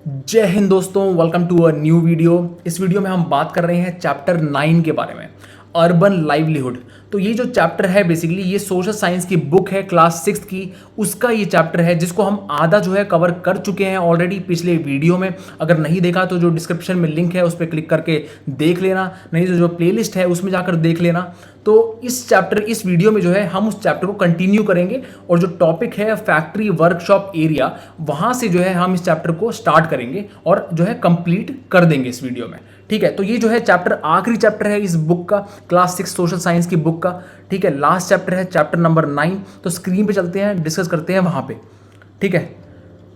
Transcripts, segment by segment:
जय हिंद दोस्तों, welcome to a new video. इस वीडियो में हम बात कर रहे हैं चैप्टर 9 के बारे में, अर्बन लाइवलीहुड। तो ये जो चैप्टर है बेसिकली ये सोशल साइंस की बुक है क्लास 6 की, उसका ये चैप्टर है जिसको हम आधा जो है कवर कर चुके हैं ऑलरेडी पिछले वीडियो में। अगर नहीं देखा तो जो डिस्क्रिप्शन में लिंक है उस पर क्लिक करके देख लेना, नहीं तो जो प्लेलिस्ट है उसमें जाकर देख लेना। तो इस वीडियो में जो है हम उस चैप्टर को कंटिन्यू करेंगे और जो टॉपिक है फैक्ट्री वर्कशॉप एरिया, वहाँ से जो है हम इस चैप्टर को स्टार्ट करेंगे और जो है कंप्लीट कर देंगे इस वीडियो में। ठीक है, तो ये जो है चैप्टर आखिरी चैप्टर है इस बुक का, क्लास 6 सोशल साइंस की बुक का। ठीक है, लास्ट चैप्टर है चैप्टर नंबर 9। तो स्क्रीन पे चलते हैं, डिस्कस करते हैं वहाँ पे। ठीक है,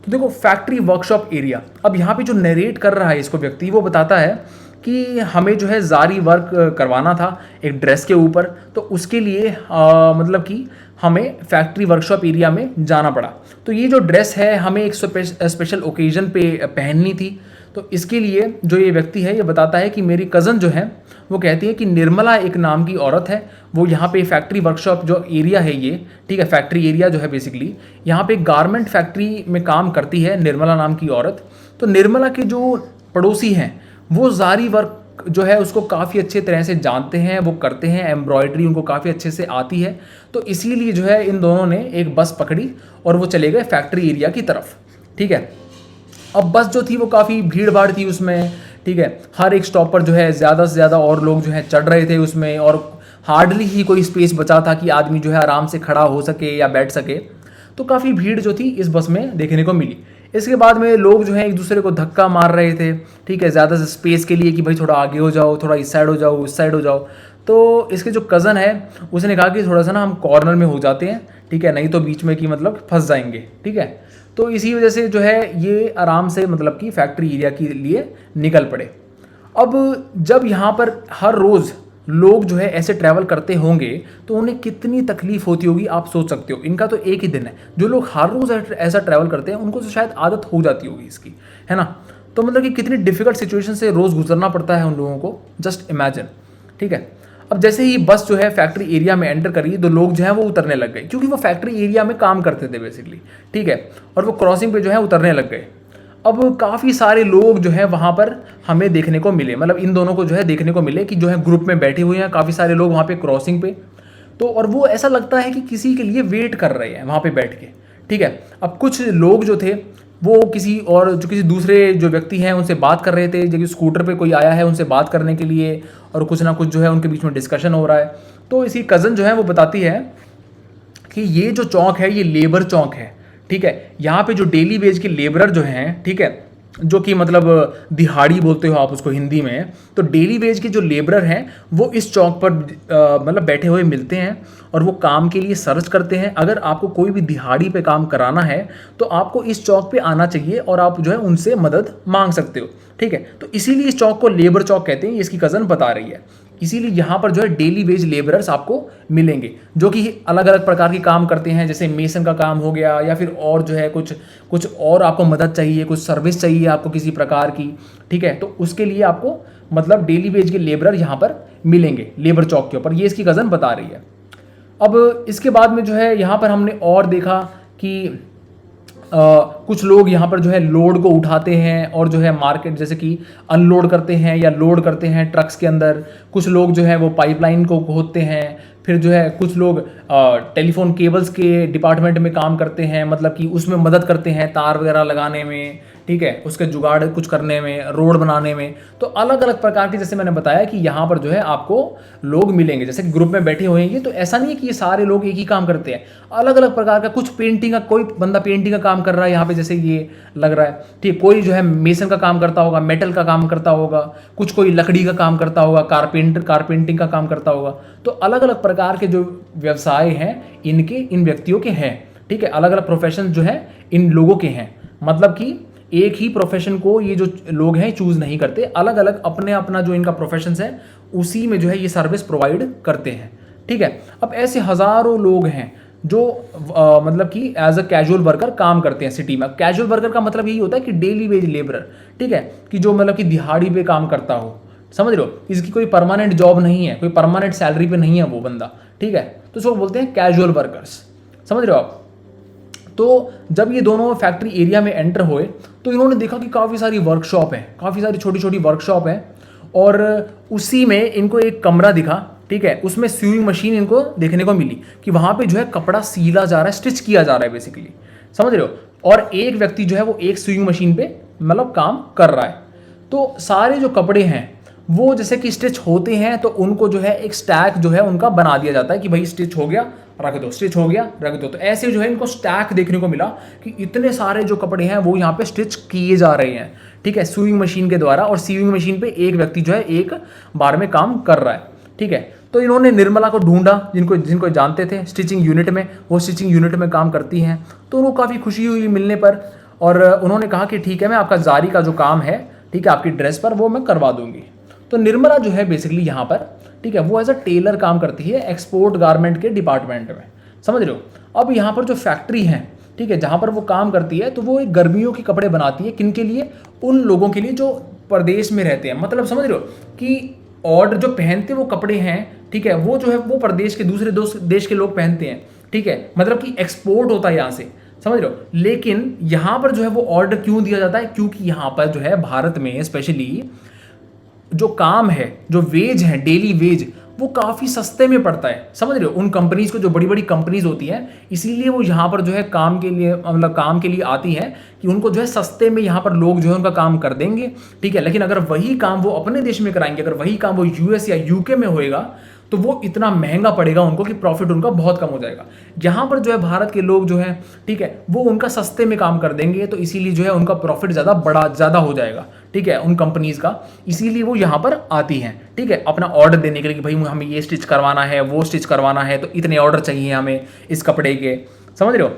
तो देखो फैक्ट्री वर्कशॉप एरिया। अब यहाँ पे जो नरेट कर रहा है इसको व्यक्ति, वो बताता है कि हमें जो है जारी वर्क करवाना था एक ड्रेस के ऊपर, तो उसके लिए मतलब कि हमें फैक्ट्री वर्कशॉप एरिया में जाना पड़ा। तो ये जो ड्रेस है हमें एक स्पेशल ओकेजन पे पहननी थी। तो इसके लिए जो ये व्यक्ति है ये बताता है कि मेरी कज़न जो है वो कहती है कि निर्मला एक नाम की औरत है, वो यहाँ पे फैक्ट्री वर्कशॉप जो एरिया है ये, ठीक है, फैक्ट्री एरिया जो है बेसिकली यहाँ पे गारमेंट फैक्ट्री में काम करती है निर्मला नाम की औरत। तो निर्मला के जो पड़ोसी हैं वो जारी वर्क जो है उसको काफ़ी अच्छे तरह से जानते हैं, वो करते हैं, एम्ब्रॉयडरी उनको काफ़ी अच्छे से आती है। तो इसीलिए जो है इन दोनों ने एक बस पकड़ी और वो चले गए फैक्ट्री एरिया की तरफ। ठीक है, अब बस जो थी वो काफ़ी भीड़ भाड़ थी उसमें। ठीक है, हर एक स्टॉप पर जो है ज़्यादा से ज़्यादा और लोग जो है चढ़ रहे थे उसमें, और हार्डली ही कोई स्पेस बचा था कि आदमी जो है आराम से खड़ा हो सके या बैठ सके। तो काफ़ी भीड़ जो थी इस बस में देखने को मिली। इसके बाद में लोग जो है एक दूसरे को धक्का मार रहे थे, ठीक है, ज़्यादा से स्पेस के लिए कि भाई थोड़ा आगे हो जाओ, थोड़ा इस साइड हो जाओ, उस साइड हो जाओ। तो इसके जो कज़न है उसने कहा कि थोड़ा सा ना हम कॉर्नर में हो जाते हैं, ठीक है, नहीं तो बीच में कि मतलब फंस जाएंगे। ठीक है, तो इसी वजह से जो है ये आराम से मतलब कि फैक्ट्री एरिया के लिए निकल पड़े। अब जब यहाँ पर हर रोज़ लोग जो है ऐसे ट्रैवल करते होंगे तो उन्हें कितनी तकलीफ होती होगी आप सोच सकते हो। इनका तो एक ही दिन है, जो लोग हर रोज़ ऐसा ट्रैवल करते हैं उनको तो शायद आदत हो जाती होगी इसकी, है ना। तो मतलब कि कितनी डिफ़िकल्ट सिचुएशन से रोज़ गुजरना पड़ता है उन लोगों को, जस्ट इमेजिन। ठीक है, अब जैसे ही बस जो है फैक्ट्री एरिया में एंटर करी तो लोग जो है वो उतरने लग गए, क्योंकि वो फैक्ट्री एरिया में काम करते थे बेसिकली। ठीक है, और वो क्रॉसिंग पे जो है उतरने लग गए। अब काफ़ी सारे लोग जो है वहाँ पर हमें देखने को मिले, मतलब इन दोनों को जो है देखने को मिले कि जो है ग्रुप में बैठे हुए हैं काफ़ी सारे लोग वहाँ पे क्रॉसिंग पे। तो और वो ऐसा लगता है कि किसी के लिए वेट कर रहे हैं वहाँ पे बैठ के। ठीक है, अब कुछ लोग जो थे वो किसी दूसरे जो व्यक्ति हैं उनसे बात कर रहे थे, जो कि स्कूटर पे कोई आया है उनसे बात करने के लिए, और कुछ ना कुछ जो है उनके बीच में डिस्कशन हो रहा है। तो इसी कज़न जो है वो बताती है कि ये जो चौक है ये लेबर चौक है। ठीक है, यहाँ पे जो डेली वेज के लेबरर जो हैं, ठीक है, जो कि मतलब दिहाड़ी बोलते हो आप उसको हिंदी में, तो डेली वेज के जो लेबरर हैं वो इस चौक पर मतलब बैठे हुए मिलते हैं और वो काम के लिए सर्च करते हैं। अगर आपको कोई भी दिहाड़ी पे काम कराना है तो आपको इस चौक पे आना चाहिए और आप जो है उनसे मदद मांग सकते हो। ठीक है, तो इसीलिए इस चौक को लेबर चौक कहते हैं, ये इसकी कज़न बता रही है। इसीलिए यहाँ पर जो है डेली वेज लेबरर्स आपको मिलेंगे जो कि अलग अलग प्रकार के काम करते हैं, जैसे मेसन का काम हो गया, या फिर और जो है कुछ और आपको मदद चाहिए, कुछ सर्विस चाहिए आपको किसी प्रकार की। ठीक है, तो उसके लिए आपको मतलब डेली वेज के लेबरर यहाँ पर मिलेंगे लेबर चौक के ऊपर, ये इसकी कज़न बता रही है। अब इसके बाद में जो है यहाँ पर हमने और देखा कि कुछ लोग यहाँ पर जो है लोड को उठाते हैं और जो है मार्केट जैसे कि अनलोड करते हैं या लोड करते हैं ट्रक्स के अंदर। कुछ लोग जो है वो पाइपलाइन को खोदते हैं, फिर जो है कुछ लोग टेलीफोन केबल्स के डिपार्टमेंट में काम करते हैं, मतलब कि उसमें मदद करते हैं तार वगैरह लगाने में, ठीक है, उसके जुगाड़ कुछ करने में, रोड बनाने में। तो अलग अलग प्रकार के, जैसे मैंने बताया कि यहाँ पर जो है आपको लोग मिलेंगे जैसे कि ग्रुप में बैठे होंगे। तो ऐसा नहीं है कि ये सारे लोग एक ही काम करते हैं, अलग अलग प्रकार का, कुछ पेंटिंग का, कोई बंदा पेंटिंग का काम कर रहा है यहाँ पे जैसे ये लग रहा है, ठीक, कोई जो है मेसन का काम करता होगा, मेटल का काम करता होगा, कुछ कोई लकड़ी का काम करता होगा, कारपेंटिंग का काम करता होगा। तो अलग अलग प्रकार के जो व्यवसाय हैं इन व्यक्तियों के हैं। ठीक है, अलग अलग प्रोफेशन जो है इन लोगों के हैं, मतलब कि एक ही प्रोफेशन को ये जो लोग हैं चूज नहीं करते, अलग अलग अपने अपना जो इनका प्रोफेशन है उसी में जो है ये सर्विस प्रोवाइड करते हैं। ठीक है, अब ऐसे हज़ारों लोग हैं जो मतलब कि एज अ कैजुअल वर्कर काम करते हैं सिटी में। कैजुअल वर्कर का मतलब यही होता है कि डेली वेज लेबरर, ठीक है, कि जो मतलब कि दिहाड़ी पे काम करता हो, समझ रहे हो, इसकी कोई परमानेंट जॉब नहीं है, कोई परमानेंट सैलरी पे नहीं है वो बंदा। ठीक है, तो उसको बोलते हैं कैजुअल वर्कर्स, समझ रहे हो आप। तो जब ये दोनों फैक्ट्री एरिया में एंटर हुए तो इन्होंने देखा कि काफ़ी सारी वर्कशॉप हैं, काफ़ी सारी छोटी छोटी वर्कशॉप हैं, और उसी में इनको एक कमरा दिखा, ठीक है, उसमें स्यूइंग मशीन इनको देखने को मिली कि वहाँ पे जो है कपड़ा सीला जा रहा है, स्टिच किया जा रहा है बेसिकली, समझ रहे हो। और एक व्यक्ति जो है वो एक स्यूइंग मशीन पे मतलब काम कर रहा है। तो सारे जो कपड़े हैं वो जैसे कि स्टिच होते हैं तो उनको जो है एक स्टैक जो है उनका बना दिया जाता है कि भाई स्टिच हो गया रख दो, स्टिच हो गया रख दो। तो ऐसे जो है इनको स्टैक देखने को मिला कि इतने सारे जो कपड़े हैं वो यहाँ पे स्टिच किए जा रहे हैं, ठीक है, स्यूइंग मशीन के द्वारा। और स्यूइंग मशीन पे एक व्यक्ति जो है एक बार में काम कर रहा है, ठीक है। तो इन्होंने निर्मला को ढूंढा, जिनको जिनको जानते थे स्टिचिंग यूनिट में, वो स्टिचिंग यूनिट में काम करती हैं। तो उनको काफ़ी खुशी हुई मिलने पर, और उन्होंने कहा कि ठीक है, मैं आपका जारी का जो काम है, ठीक है, आपकी ड्रेस पर वो मैं करवा दूंगी। तो निर्मला जो है बेसिकली यहाँ पर, ठीक है, वो एज अ टेलर काम करती है एक्सपोर्ट गारमेंट के डिपार्टमेंट में, समझ रहे हो। अब यहाँ पर जो फैक्ट्री है, ठीक है, जहाँ पर वो काम करती है, तो वो एक गर्मियों के कपड़े बनाती है। किन के लिए? उन लोगों के लिए जो प्रदेश में रहते हैं, मतलब समझ रहे हो कि ऑर्डर जो पहनते वो कपड़े हैं, ठीक है, वो जो है वो प्रदेश के दूसरे देश के लोग पहनते हैं, ठीक है, मतलब कि एक्सपोर्ट होता है यहाँ से, समझ रहे हो। लेकिन यहाँ पर जो है वो ऑर्डर क्यों दिया जाता है? क्योंकि यहाँ पर जो है भारत में स्पेशली जो काम है, जो वेज है, डेली वेज, वो काफ़ी सस्ते में पड़ता है, समझ रहे हो, उन कंपनीज को, जो बड़ी बड़ी कंपनीज होती हैं, इसीलिए वो यहाँ पर जो है काम के लिए, मतलब काम के लिए आती हैं कि उनको जो है सस्ते में यहाँ पर लोग जो है उनका काम कर देंगे, ठीक है। लेकिन अगर वही काम वो अपने देश में कराएंगे, अगर वही काम वो यूएस या यूके में होएगा, तो वो इतना महंगा पड़ेगा उनको कि प्रॉफिट उनका बहुत कम हो जाएगा। यहाँ पर जो है भारत के लोग जो है, ठीक है, वो उनका सस्ते में काम कर देंगे, तो इसीलिए जो है उनका प्रॉफिट ज़्यादा हो जाएगा, ठीक है, उन कंपनीज का। इसीलिए वो यहाँ पर आती हैं, ठीक है, अपना ऑर्डर देने के लिए कि भाई हमें ये स्टिच करवाना है, वो स्टिच करवाना है, तो इतने ऑर्डर चाहिए हमें इस कपड़े के, समझ रहे हो।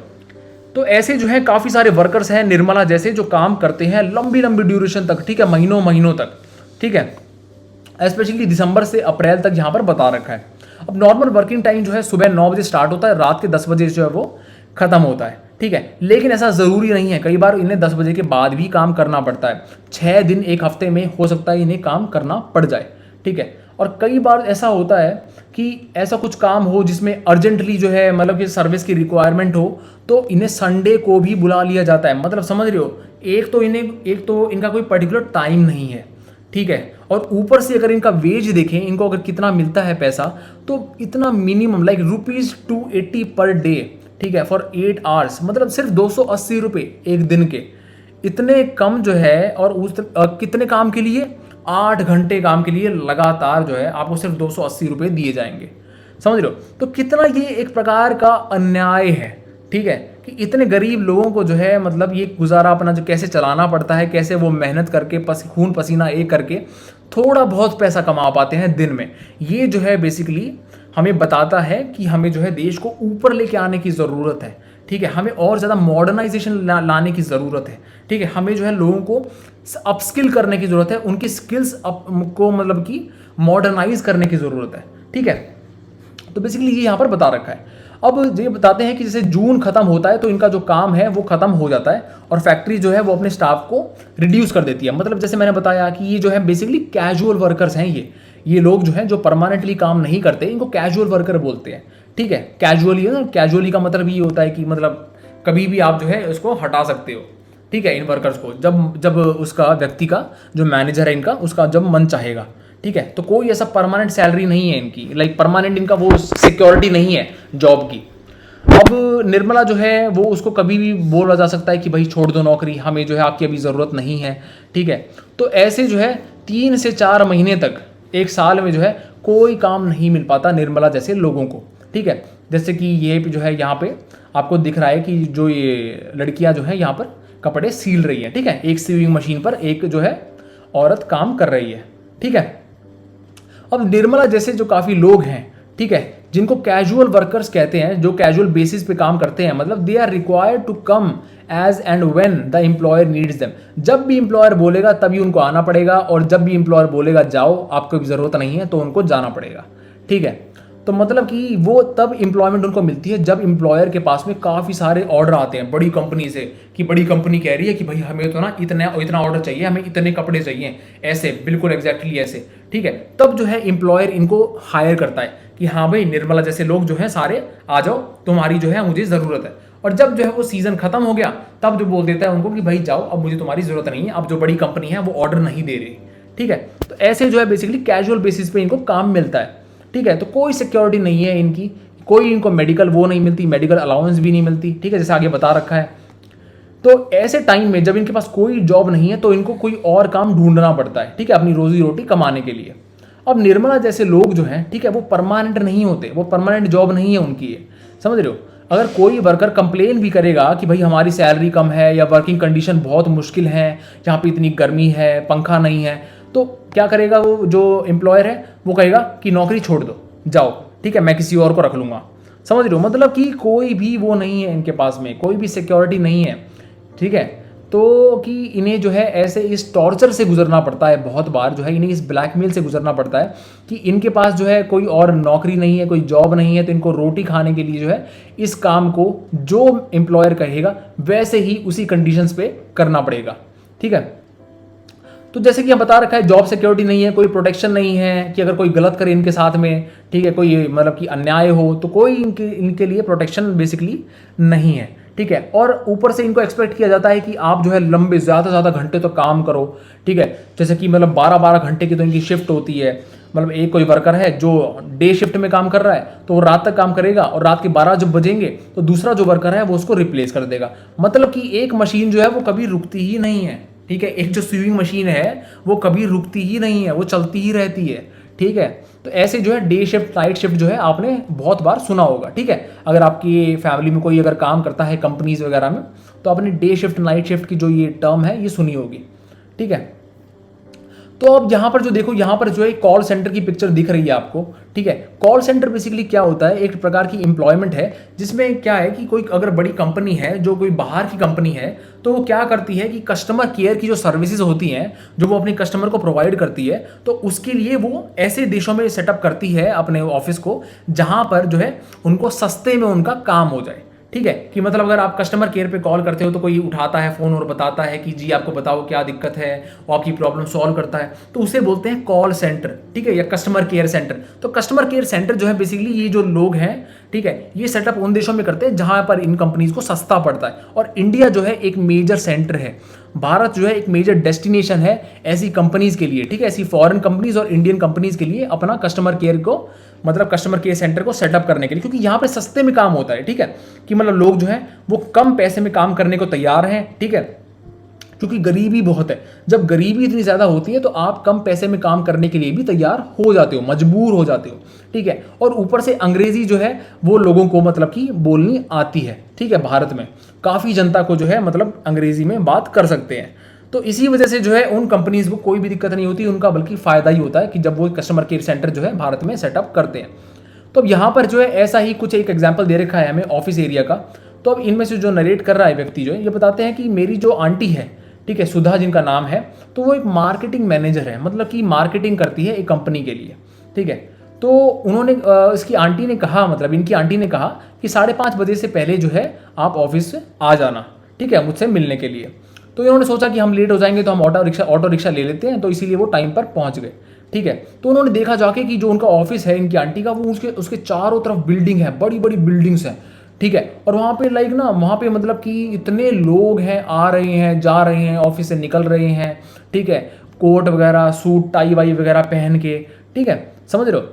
तो ऐसे जो है काफ़ी सारे वर्कर्स हैं निर्मला जैसे, जो काम करते हैं लंबी लंबी ड्यूरेशन तक, ठीक है, महीनों महीनों तक, ठीक है, स्पेशली दिसंबर से अप्रैल तक यहाँ पर बता रखा है। अब नॉर्मल वर्किंग टाइम जो है सुबह 9 बजे स्टार्ट होता है, रात के 10 बजे जो है वो खत्म होता है, ठीक है। लेकिन ऐसा ज़रूरी नहीं है, कई बार इन्हें 10 बजे के बाद भी काम करना पड़ता है। 6 दिन एक हफ्ते में हो सकता है इन्हें काम करना पड़ जाए, ठीक है। और कई बार ऐसा होता है कि ऐसा कुछ काम हो जिसमें अर्जेंटली जो है, मतलब कि सर्विस की रिक्वायरमेंट हो, तो इन्हें संडे को भी बुला लिया जाता है। मतलब समझ रहे हो, एक तो इनका कोई पर्टिकुलर टाइम नहीं है, ठीक है। और ऊपर से अगर इनका वेज देखें, इनको अगर कितना मिलता है पैसा, तो इतना मिनिमम लाइक ₹280 पर डे, ठीक है, फॉर 8 आवर्स, मतलब सिर्फ 280 रुपये एक दिन के, इतने कम जो है। और उस कितने काम के लिए? 8 घंटे काम के लिए लगातार जो है आपको सिर्फ 280 रुपये दिए जाएंगे, समझ रहे हो। तो कितना ये एक प्रकार का अन्याय है, ठीक है, कि इतने गरीब लोगों को जो है, मतलब ये गुजारा अपना जो कैसे चलाना पड़ता है, कैसे वो मेहनत करके खून पसीना एक करके थोड़ा बहुत पैसा कमा पाते हैं दिन में। ये जो है बेसिकली हमें बताता है कि हमें जो है देश को ऊपर लेके आने की ज़रूरत है, ठीक है, हमें और ज़्यादा मॉडर्नाइजेशन लाने की ज़रूरत है, ठीक है, हमें जो है लोगों को अपस्किल करने की ज़रूरत है, उनकी स्किल्स को मतलब कि मॉडर्नाइज करने की ज़रूरत है, ठीक है। तो बेसिकली ये यहाँ पर बता रखा है। अब ये बताते हैं कि जैसे जून खत्म होता है तो इनका जो काम है वो खत्म हो जाता है, और फैक्ट्री जो है वो अपने स्टाफ को रिड्यूस कर देती है। मतलब जैसे मैंने बताया कि ये जो है बेसिकली कैजुअल वर्कर्स हैं, ये लोग जो हैं जो परमानेंटली काम नहीं करते, इनको कैजुअल वर्कर बोलते हैं, ठीक है। कैजुअली का मतलब ये होता है कि मतलब कभी भी आप जो है उसको हटा सकते हो, ठीक है, इन वर्कर्स को, जब उसका व्यक्ति का जो मैनेजर है इनका, उसका जब मन चाहेगा, ठीक है। तो कोई ऐसा परमानेंट सैलरी नहीं है इनकी, लाइक परमानेंट इनका वो सिक्योरिटी नहीं है जॉब की। अब निर्मला जो है वो उसको कभी भी बोला जा सकता है कि भाई छोड़ दो नौकरी, हमें जो है आपकी अभी ज़रूरत नहीं है, ठीक है। तो ऐसे जो है 3 से 4 महीने तक, एक साल में जो है कोई काम नहीं मिल पाता निर्मला जैसे लोगों को, ठीक है। जैसे कि ये जो है यहाँ पे आपको दिख रहा है कि जो ये लड़कियाँ जो है यहाँ पर कपड़े सील रही है, ठीक है, एक सीविंग मशीन पर एक जो है औरत काम कर रही है, ठीक है। अब निर्मला जैसे जो काफ़ी लोग हैं, ठीक है, जिनको कैजुअल वर्कर्स कहते हैं, जो कैजुअल बेसिस पे काम करते हैं, मतलब they are required to come as and when the employer needs them. जब भी एम्प्लॉयर बोलेगा तभी उनको आना पड़ेगा, और जब भी एम्प्लॉयर बोलेगा जाओ, आपको भी ज़रूरत नहीं है, तो उनको जाना पड़ेगा, ठीक है। तो मतलब कि वो तब एम्प्लॉयमेंट उनको मिलती है जब एम्प्लॉयर के पास में काफ़ी सारे ऑर्डर आते हैं बड़ी कंपनी से, कि बड़ी कंपनी कह रही है कि भाई हमें तो ना इतना ऑर्डर चाहिए, हमें इतने कपड़े चाहिए, ऐसे बिल्कुल एग्जैक्टली ऐसे, ठीक है। तब जो है एम्प्लॉयर इनको हायर करता है कि हाँ भाई निर्मला जैसे लोग जो हैं सारे आ जाओ, तुम्हारी जो है मुझे ज़रूरत है। और जब जो है वो सीज़न ख़त्म हो गया तब जो बोल देता है उनको कि भाई जाओ, अब मुझे तुम्हारी ज़रूरत नहीं है, अब जो बड़ी कंपनी है वो ऑर्डर नहीं दे रही। ठीक है, तो ऐसे जो है बेसिकली कैजुअल बेसिस पे इनको काम मिलता है। ठीक है, तो कोई सिक्योरिटी नहीं है इनकी, कोई इनको मेडिकल वो नहीं मिलती, मेडिकल अलाउंस भी नहीं मिलती। ठीक है, जैसे आगे बता रखा है। तो ऐसे टाइम में जब इनके पास कोई जॉब नहीं है तो इनको कोई और काम ढूंढना पड़ता है, ठीक है, अपनी रोजी रोटी कमाने के लिए। अब निर्मला जैसे लोग जो हैं, ठीक है, वो परमानेंट नहीं होते, वो परमानेंट जॉब नहीं है उनकी ये, समझ रहे हो। अगर कोई वर्कर कंप्लेन भी करेगा कि भाई हमारी सैलरी कम है या वर्किंग कंडीशन बहुत मुश्किल है, यहाँ पे इतनी गर्मी है, पंखा नहीं है, तो क्या करेगा वो जो एम्प्लॉयर है, वो कहेगा कि नौकरी छोड़ दो, जाओ, ठीक है, मैं किसी और को रख लूँगा। समझ रहे हो, मतलब कि कोई भी वो नहीं है इनके पास में, कोई भी सिक्योरिटी नहीं है। ठीक है, तो कि इन्हें जो है ऐसे इस टॉर्चर से गुजरना पड़ता है, बहुत बार जो है इन्हें इस ब्लैकमेल से गुजरना पड़ता है कि इनके पास जो है कोई और नौकरी नहीं है, कोई जॉब नहीं है, तो इनको रोटी खाने के लिए जो है इस काम को जो एम्प्लॉयर कहेगा वैसे ही उसी कंडीशंस पे करना पड़ेगा। ठीक है, तो जैसे कि हम बता रखा है, जॉब सिक्योरिटी नहीं है, कोई प्रोटेक्शन नहीं है कि अगर कोई गलत करे इनके साथ में, ठीक है, कोई मतलब कि अन्याय हो तो कोई इनके लिए प्रोटेक्शन बेसिकली नहीं है। ठीक है, और ऊपर से इनको एक्सपेक्ट किया जाता है कि आप जो है लंबे ज़्यादा से ज़्यादा घंटे तो काम करो। ठीक है, जैसे कि मतलब 12-12 घंटे की तो इनकी शिफ्ट होती है। मतलब एक कोई वर्कर है जो डे शिफ्ट में काम कर रहा है तो वो रात तक काम करेगा, और रात के 12 जब बजेंगे तो दूसरा जो वर्कर है वो उसको रिप्लेस कर देगा। मतलब कि एक मशीन जो है वो कभी रुकती ही नहीं है। ठीक है, एक जो स्वीविंग मशीन है वो कभी रुकती ही नहीं है, वो चलती ही रहती है। ठीक है, तो ऐसे जो है डे शिफ्ट नाइट शिफ्ट जो है आपने बहुत बार सुना होगा। ठीक है, अगर आपकी फैमिली में कोई अगर काम करता है कंपनीज वगैरह में, तो आपने डे शिफ्ट नाइट शिफ्ट की जो ये टर्म है ये सुनी होगी। ठीक है, तो अब यहाँ पर जो देखो, यहाँ पर जो है कॉल सेंटर की पिक्चर दिख रही है आपको। ठीक है, कॉल सेंटर बेसिकली क्या होता है, एक प्रकार की एम्प्लॉयमेंट है जिसमें क्या है कि कोई अगर बड़ी कंपनी है, जो कोई बाहर की कंपनी है, तो वो क्या करती है कि कस्टमर केयर की जो सर्विसेज होती हैं जो वो अपने कस्टमर को प्रोवाइड करती है, तो उसके लिए वो ऐसे देशों में सेटअप करती है अपने ऑफिस को जहाँ पर जो है उनको सस्ते में उनका काम हो जाए। ठीक है, कि मतलब अगर आप कस्टमर केयर पे कॉल करते हो तो कोई उठाता है फ़ोन और बताता है कि जी आपको बताओ क्या दिक्कत है, और आपकी प्रॉब्लम सॉल्व करता है, तो उसे बोलते हैं कॉल सेंटर। ठीक है, या कस्टमर केयर सेंटर। तो कस्टमर केयर सेंटर जो है बेसिकली ये जो लोग हैं, ठीक है, ये सेटअप उन देशों में करते हैं जहां पर इन कंपनीज को सस्ता पड़ता है। और इंडिया जो है एक मेजर सेंटर है, भारत जो है एक मेजर डेस्टिनेशन है ऐसी कंपनीज के लिए। ठीक है, ऐसी फॉरेन कंपनीज और इंडियन कंपनीज के लिए अपना कस्टमर केयर को, मतलब कस्टमर केयर सेंटर को सेटअप करने के लिए, क्योंकि यहाँ पे सस्ते में काम होता है। ठीक है, कि मतलब लोग जो हैं वो कम पैसे में काम करने को तैयार हैं। ठीक है, क्योंकि गरीबी बहुत है। जब गरीबी इतनी ज़्यादा होती है तो आप कम पैसे में काम करने के लिए भी तैयार हो जाते हो, मजबूर हो जाते हो। ठीक है, और ऊपर से अंग्रेजी जो है वो लोगों को मतलब कि बोलनी आती है। ठीक है, भारत में काफ़ी जनता को जो है मतलब अंग्रेजी में बात कर सकते हैं, तो इसी वजह से जो है उन कंपनीज को कोई भी दिक्कत नहीं होती, उनका बल्कि फ़ायदा ही होता है कि जब वो कस्टमर केयर सेंटर जो है भारत में सेटअप करते हैं। तो अब यहाँ पर जो है ऐसा ही कुछ एक एग्जाम्पल दे रखा है हमें ऑफिस एरिया का। तो अब इनमें से जो नरेट कर रहा है व्यक्ति जो है ये बताते हैं कि मेरी जो आंटी है, ठीक है, सुधा जिनका नाम है, तो वो एक मार्केटिंग मैनेजर है, मतलब कि मार्केटिंग करती है एक कंपनी के लिए। ठीक है, तो उन्होंने इसकी आंटी ने कहा, मतलब इनकी आंटी ने कहा कि 5:30 बजे से पहले जो है आप ऑफिस से आ जाना, ठीक है, मुझसे मिलने के लिए। तो इन्होंने सोचा कि हम लेट हो जाएंगे तो हम ऑटो रिक्शा ले लेते हैं, तो इसीलिए वो टाइम पर पहुंच गए। ठीक है, तो उन्होंने देखा जाके कि जो उनका ऑफिस है इनकी आंटी का, वो उसके चारों तरफ बिल्डिंग है, बड़ी बड़ी बिल्डिंग्स हैं। ठीक है, और वहाँ पे लाइक ना, वहाँ पे मतलब कि इतने लोग हैं, आ रहे हैं जा रहे हैं, ऑफिस से निकल रहे हैं। ठीक है, कोट वगैरह सूट टाई वाई वगैरह पहन के। ठीक है, समझ रहे हो,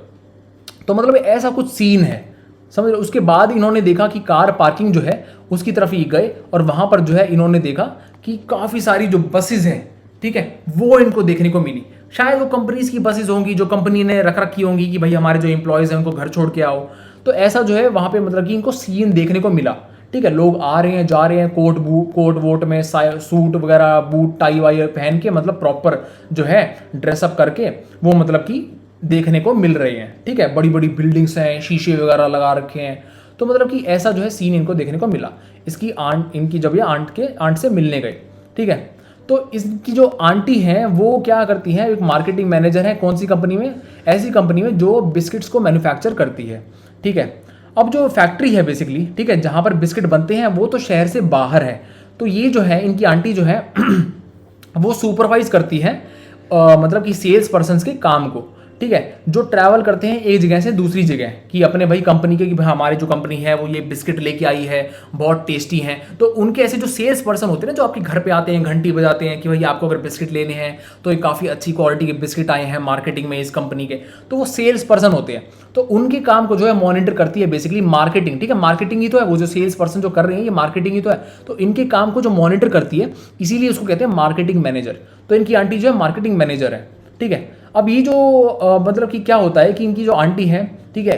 तो मतलब ऐसा कुछ सीन है, समझ रहे हो। उसके बाद इन्होंने देखा कि कार पार्किंग जो है उसकी तरफ ही गए, और वहाँ पर जो है इन्होंने देखा कि काफ़ी सारी जो बसेज हैं, ठीक है, वो इनको देखने को मिली। शायद वो कंपनीज की बसेज होंगी जो कंपनी ने रख रखी होंगी कि भाई हमारे जो एम्प्लॉयज़ हैं उनको घर छोड़ के आओ। तो ऐसा जो है वहाँ पे मतलब कि इनको सीन देखने को मिला। ठीक है, लोग आ रहे हैं जा रहे हैं कोट वोट में, सूट वगैरह बूट टाई वाई पहन के, मतलब प्रॉपर जो है ड्रेसअप करके वो मतलब कि देखने को मिल रहे हैं। ठीक है, बड़ी बड़ी बिल्डिंग्स हैं, शीशे वगैरह लगा रखे हैं, तो मतलब कि ऐसा जो है सीन इनको देखने को मिला। इसकी इनकी जब ये आंट से मिलने गए, ठीक है, तो इसकी जो आंटी हैं वो क्या करती हैं, एक मार्केटिंग मैनेजर है। कौन सी कंपनी में? ऐसी कंपनी में जो बिस्किट्स को मैन्युफैक्चर करती है। ठीक है, अब जो फैक्ट्री है बेसिकली, ठीक है, जहाँ पर बिस्किट बनते हैं वो तो शहर से बाहर है। तो ये जो है इनकी आंटी जो है वो सुपरवाइज करती है मतलब कि सेल्स पर्सन्स के काम को। ठीक है, जो ट्रैवल करते हैं एक जगह से दूसरी जगह कि अपने भाई कंपनी के कि भाई हमारी जो कंपनी है वो ये बिस्किट लेके आई है, बहुत टेस्टी हैं। तो उनके ऐसे जो सेल्स पर्सन होते हैं ना, जो आपके घर पे आते हैं, घंटी बजाते हैं कि भाई आपको अगर बिस्किट लेने हैं तो ये काफ़ी अच्छी क्वालिटी के बिस्किट आए हैं मार्केटिंग में इस कंपनी के, तो वो सेल्स पर्सन होते हैं। तो उनके काम को जो है मॉनिटर करती है बेसिकली मार्केटिंग। ठीक है, मार्केटिंग ही तो है, वो जो सेल्स पर्सन जो कर रहे हैं ये मार्केटिंग ही तो है। तो इनके काम को जो मॉनिटर करती है, इसीलिए उसको कहते हैं मार्केटिंग मैनेजर। तो इनकी आंटी जो है मार्केटिंग मैनेजर है। ठीक है, अब ये जो मतलब कि क्या होता है कि इनकी जो आंटी है, ठीक है,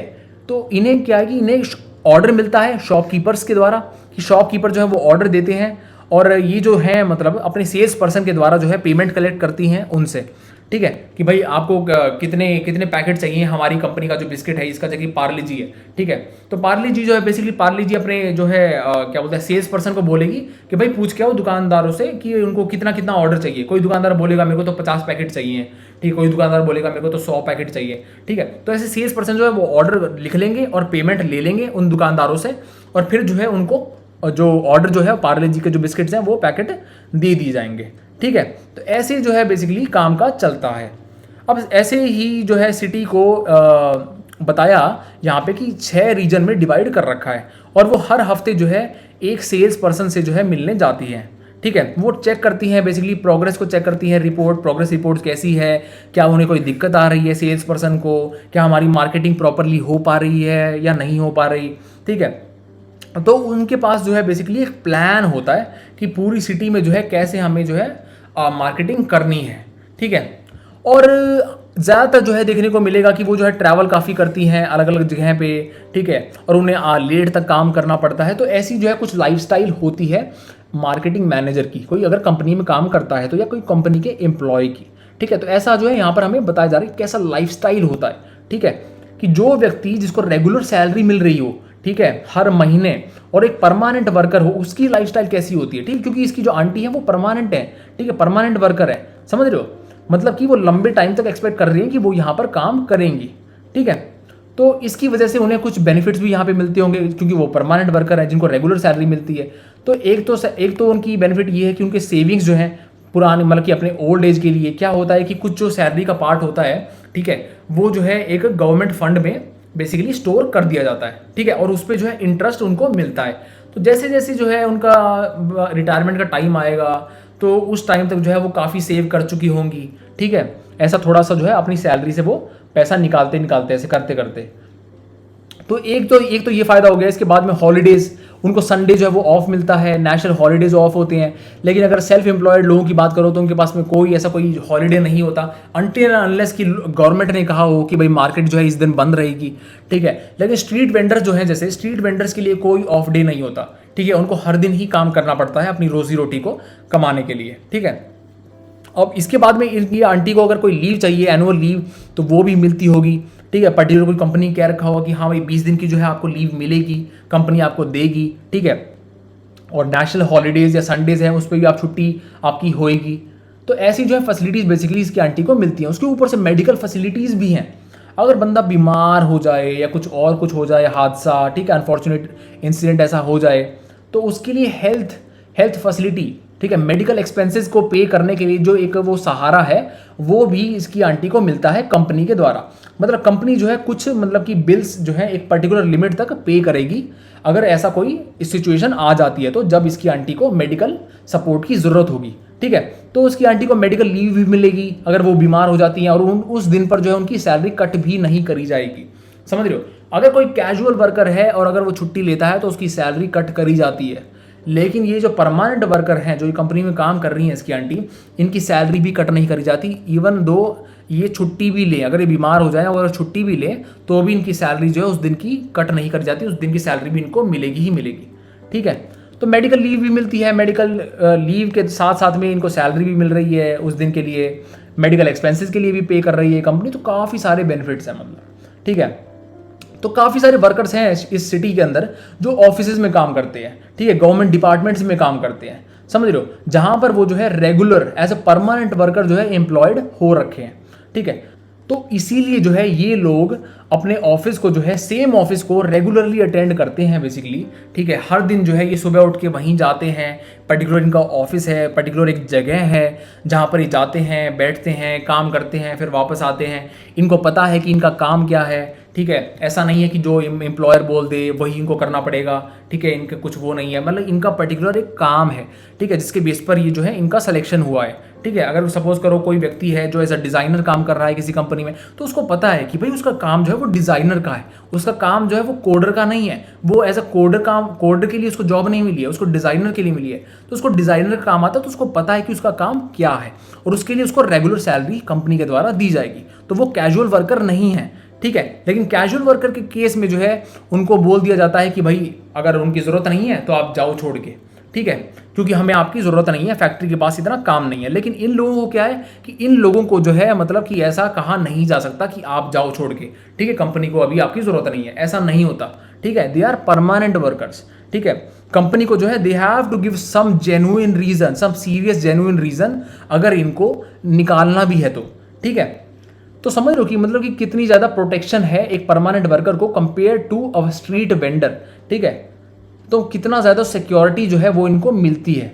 तो इन्हें क्या है कि इन्हें ऑर्डर मिलता है शॉपकीपर्स के द्वारा, कि शॉपकीपर जो है वो ऑर्डर देते हैं और ये जो है मतलब अपने सेल्स पर्सन के द्वारा जो है पेमेंट कलेक्ट करती हैं उनसे। ठीक है, कि भाई आपको कितने कितने पैकेट चाहिए हमारी कंपनी का जो बिस्किट है, इसका जगह पार्ले जी है। ठीक है, तो पार्ले जी जो है बेसिकली पार्ले जी अपने जो है क्या बोलते हैं सेल्स पर्सन को बोलेगी कि भाई पूछ के आओ दुकानदारों से कि उनको कितना कितना ऑर्डर चाहिए। कोई दुकानदार बोलेगा मेरे को तो 50 पैकेट चाहिए, ठीक है, कोई दुकानदार बोलेगा मेरे को तो 100 पैकेट चाहिए। ठीक है, तो ऐसे सेल्स पर्सन जो है वो ऑर्डर लिख लेंगे और पेमेंट ले लेंगे उन दुकानदारों से, और फिर जो है उनको जो ऑर्डर जो है पार्ले जी के जो बिस्किट्स हैं वो पैकेट दे दिए जाएंगे। ठीक है, तो ऐसे जो है बेसिकली काम का चलता है। अब ऐसे ही जो है सिटी को बताया यहाँ पे कि 6 रीजन में डिवाइड कर रखा है, और वो हर हफ्ते जो है एक सेल्स पर्सन से जो है मिलने जाती है। ठीक है, वो चेक करती हैं बेसिकली प्रोग्रेस को चेक करती हैं, प्रोग्रेस रिपोर्ट कैसी है, क्या उन्हें कोई दिक्कत आ रही है सेल्स पर्सन को, क्या हमारी मार्केटिंग प्रॉपरली हो पा रही है या नहीं हो पा रही। ठीक है, तो उनके पास जो है बेसिकली एक प्लान होता है कि पूरी सिटी में जो है कैसे हमें जो है मार्केटिंग करनी है। ठीक है, और ज़्यादातर जो है देखने को मिलेगा कि वो जो है ट्रैवल काफ़ी करती हैं अलग अलग जगह पे। ठीक है, और उन्हें लेट तक काम करना पड़ता है। तो ऐसी जो है कुछ लाइफस्टाइल होती है मार्केटिंग मैनेजर की, कोई अगर कंपनी में काम करता है तो, या कोई कंपनी के एम्प्लॉय की। ठीक है, तो ऐसा जो है यहाँ पर हमें बताया जा रहा है कैसा लाइफस्टाइल होता है। ठीक है, कि जो व्यक्ति जिसको रेगुलर सैलरी मिल रही हो, ठीक है, हर महीने, और एक परमानेंट वर्कर हो, उसकी लाइफस्टाइल कैसी होती है। ठीक है, क्योंकि इसकी जो आंटी है वो परमानेंट है। ठीक है, परमानेंट वर्कर है, समझ रहे हो, मतलब कि वो लंबे टाइम तक एक्सपेक्ट कर रही है कि वो यहाँ पर काम करेंगी। ठीक है, तो इसकी वजह से उन्हें कुछ बेनिफिट्स भी यहाँ पे मिलते होंगे क्योंकि वो परमानेंट वर्कर है जिनको रेगुलर सैलरी मिलती है। तो एक तो उनकी बेनिफिट ये है कि उनके सेविंग्स जो हैं पुराने मतलब कि अपने ओल्ड एज के लिए क्या होता है कि कुछ जो सैलरी का पार्ट होता है, ठीक है, वो जो है एक गवर्नमेंट फंड में बेसिकली स्टोर कर दिया जाता है। ठीक है, और उस पर जो है इंटरेस्ट उनको मिलता है। तो जैसे जैसे जो है उनका रिटायरमेंट का टाइम आएगा तो उस टाइम तक जो है वो काफ़ी सेव कर चुकी होंगी। ठीक है, ऐसा थोड़ा सा जो है अपनी सैलरी से वो पैसा निकालते निकालते ऐसे करते करते। तो एक तो ये फ़ायदा हो गया। इसके बाद में हॉलीडेज़, उनको संडे जो है वो ऑफ मिलता है, नेशनल हॉलीडेज़ ऑफ होते हैं। लेकिन अगर सेल्फ एम्प्लॉयड लोगों की बात करो तो उनके पास में कोई ऐसा कोई हॉलीडे नहीं होता अनटिल अनलेस कि गवर्नमेंट ने कहा हो कि भाई मार्केट जो है इस दिन बंद रहेगी। ठीक है, लेकिन स्ट्रीट वेंडर्स जो है, जैसे स्ट्रीट वेंडर्स के लिए कोई ऑफ डे नहीं होता। ठीक है, उनको हर दिन ही काम करना पड़ता है अपनी रोजी रोटी को कमाने के लिए। ठीक है, अब इसके बाद में इनकी आंटी को अगर कोई लीव चाहिए, एनुअल लीव, तो वो भी मिलती होगी। ठीक है, पर्टिकुलर कोई कंपनी कह रखा होगा कि हाँ भाई 20 दिन की जो है आपको लीव मिलेगी, कंपनी आपको देगी। ठीक है, और नेशनल हॉलीडेज़ या संडेज़ हैं उस पर भी आप छुट्टी आपकी होएगी। तो ऐसी जो है फैसिलिटीज़ बेसिकली इसकी आंटी को मिलती हैं। उसके ऊपर से मेडिकल फैसिलिटीज़ भी हैं। अगर बंदा बीमार हो जाए या कुछ हो जाए, हादसा, ठीक है, अनफॉर्चुनेट इंसिडेंट ऐसा हो जाए, तो उसके लिए हेल्थ फैसिलिटी, ठीक है, मेडिकल एक्सपेंसेस को पे करने के लिए जो एक वो सहारा है वो भी इसकी आंटी को मिलता है कंपनी के द्वारा। मतलब कंपनी जो है कुछ मतलब कि बिल्स जो है एक पर्टिकुलर लिमिट तक पे करेगी अगर ऐसा कोई सिचुएशन आ जाती है, तो जब इसकी आंटी को मेडिकल सपोर्ट की ज़रूरत होगी। ठीक है, तो उसकी आंटी को मेडिकल लीव भी मिलेगी अगर वो बीमार हो जाती हैं, और उस दिन पर जो है उनकी सैलरी कट भी नहीं करी जाएगी। समझ रहे हो, अगर कोई कैजुअल वर्कर है और अगर वो छुट्टी लेता है तो उसकी सैलरी कट करी जाती है। लेकिन ये जो परमानेंट वर्कर हैं जो कंपनी में काम कर रही हैं इसकी आंटी, इनकी सैलरी भी कट नहीं करी जाती। इवन दो ये छुट्टी भी लें, अगर ये बीमार हो जाए और छुट्टी भी लें तो भी इनकी सैलरी जो है उस दिन की कट नहीं करी जाती, उस दिन की सैलरी भी इनको मिलेगी ही मिलेगी। ठीक है, तो मेडिकल लीव भी मिलती है। मेडिकल लीव के साथ साथ में इनको सैलरी भी मिल रही है उस दिन के लिए, मेडिकल एक्सपेंसेस के लिए भी पे कर रही है कंपनी। तो काफ़ी सारे बेनिफिट्स हैं मतलब। ठीक है, तो काफ़ी सारे वर्कर्स हैं इस सिटी के अंदर जो ऑफिसेज में काम करते हैं। ठीक है, गवर्नमेंट डिपार्टमेंट्स में काम करते हैं, समझ रहे हो, जहां पर वो जो है regular as a permanent worker जो है एम्प्लॉयड हो रखे हैं। ठीक है, तो इसीलिए जो है ये लोग अपने ऑफिस को जो है सेम ऑफिस को रेगुलरली अटेंड करते हैं बेसिकली, ठीक है। हर दिन जो है ये सुबह उठ के वहीं जाते हैं, पर्टिकुलर इनका ऑफिस है, पर्टिकुलर एक जगह है जहाँ पर ये जाते हैं, बैठते हैं, काम करते हैं, फिर वापस आते हैं। इनको पता है कि इनका काम क्या है, ठीक है। ऐसा नहीं है कि जो एम्प्लॉयर बोल दे वही इनको करना पड़ेगा, ठीक है। इनका कुछ वो नहीं है, मतलब इनका पर्टिकुलर एक काम है, ठीक है, जिसके बेस पर ये जो है इनका सिलेक्शन हुआ है, ठीक है। अगर सपोज करो कोई व्यक्ति है जो एज अ डिज़ाइनर काम कर रहा है किसी कंपनी में, तो उसको पता है कि भाई उसका काम जो है वो डिज़ाइनर का है, उसका काम जो है वो कोडर का नहीं है। वो एज अ कोडर के लिए उसको जॉब नहीं मिली है, उसको डिज़ाइनर के लिए मिली है। तो उसको डिज़ाइनर का काम आता है, तो उसको पता है कि उसका काम क्या है, और उसके लिए उसको रेगुलर सैलरी कंपनी के द्वारा दी जाएगी। तो वो कैजुअल वर्कर नहीं है, ठीक है। लेकिन कैजुअल वर्कर के केस में जो है उनको बोल दिया जाता है कि भाई अगर उनकी ज़रूरत नहीं है तो आप जाओ छोड़ के, ठीक है, क्योंकि हमें आपकी ज़रूरत नहीं है, फैक्ट्री के पास इतना काम नहीं है। लेकिन इन लोगों को क्या है कि इन लोगों को जो है मतलब कि ऐसा कहा नहीं जा सकता कि आप जाओ छोड़ के, ठीक है, कंपनी को अभी आपकी ज़रूरत नहीं है, ऐसा नहीं होता, ठीक है। दे आर परमानेंट वर्कर्स, ठीक है। कंपनी को जो है they have to give some genuine reason, some serious genuine reason अगर इनको निकालना भी है तो, ठीक है। तो समझ लो कि मतलब कि कितनी ज़्यादा प्रोटेक्शन है एक परमानेंट वर्कर को compare to a street vendor, ठीक है। तो कितना ज़्यादा सिक्योरिटी जो है वो इनको मिलती है।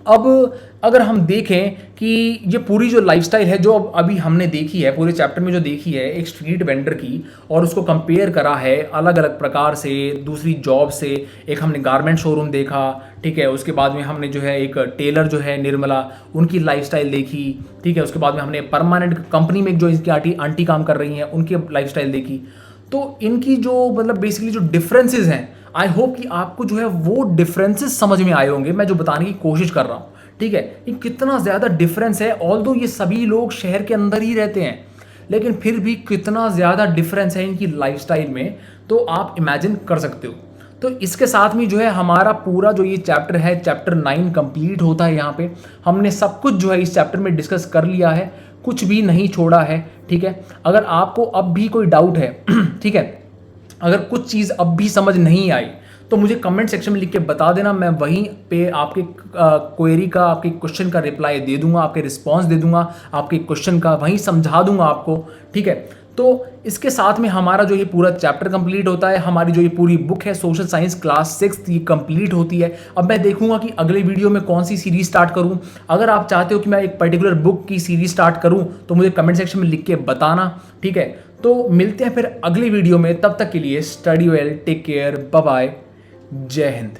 अब अगर हम देखें कि ये पूरी जो लाइफस्टाइल है जो अभी हमने देखी है पूरे चैप्टर में, जो देखी है एक स्ट्रीट वेंडर की, और उसको कंपेयर करा है अलग अलग प्रकार से दूसरी जॉब से। एक हमने गारमेंट शोरूम देखा, ठीक है, उसके बाद में हमने जो है एक टेलर जो है निर्मला, उनकी लाइफस्टाइल देखी, ठीक है। उसके बाद में हमने परमानेंट कंपनी में जो इसकी आंटी काम कर रही हैं उनकी लाइफस्टाइल देखी। तो इनकी जो मतलब बेसिकली जो डिफरेंसेस हैं, आई होप कि आपको जो है वो डिफरेंसेस समझ में आए होंगे, मैं जो बताने की कोशिश कर रहा हूँ, ठीक है। ये कितना ज़्यादा डिफरेंस है, ऑल्दो ये सभी लोग शहर के अंदर ही रहते हैं, लेकिन फिर भी कितना ज़्यादा डिफरेंस है इनकी लाइफस्टाइल में, तो आप इमेजिन कर सकते हो। तो इसके साथ में जो है हमारा पूरा जो ये चैप्टर है, चैप्टर 9 कंप्लीट होता है। यहाँ पे हमने सब कुछ जो है इस चैप्टर में डिस्कस कर लिया है, कुछ भी नहीं छोड़ा है, ठीक है। अगर आपको अब भी कोई डाउट है ठीक है, अगर कुछ चीज़ अब भी समझ नहीं आई तो मुझे कमेंट सेक्शन में लिख के बता देना, मैं वहीं पे आपके क्वेरी का, आपके क्वेश्चन का रिप्लाई दे दूंगा, आपके रिस्पांस दे दूंगा, आपके क्वेश्चन का वहीं समझा दूंगा आपको, ठीक है। तो इसके साथ में हमारा जो ये पूरा चैप्टर कंप्लीट होता है, हमारी जो ये पूरी बुक है सोशल साइंस क्लास 6 ये कंप्लीट होती है। अब मैं देखूंगा कि अगले वीडियो में कौन सी सीरीज स्टार्ट करूं। अगर आप चाहते हो कि मैं एक पर्टिकुलर बुक की सीरीज स्टार्ट करूं तो मुझे कमेंट सेक्शन में लिख के बताना, ठीक है। तो मिलते हैं फिर अगले वीडियो में, तब तक के लिए study well, take care, bye bye, जय हिंद।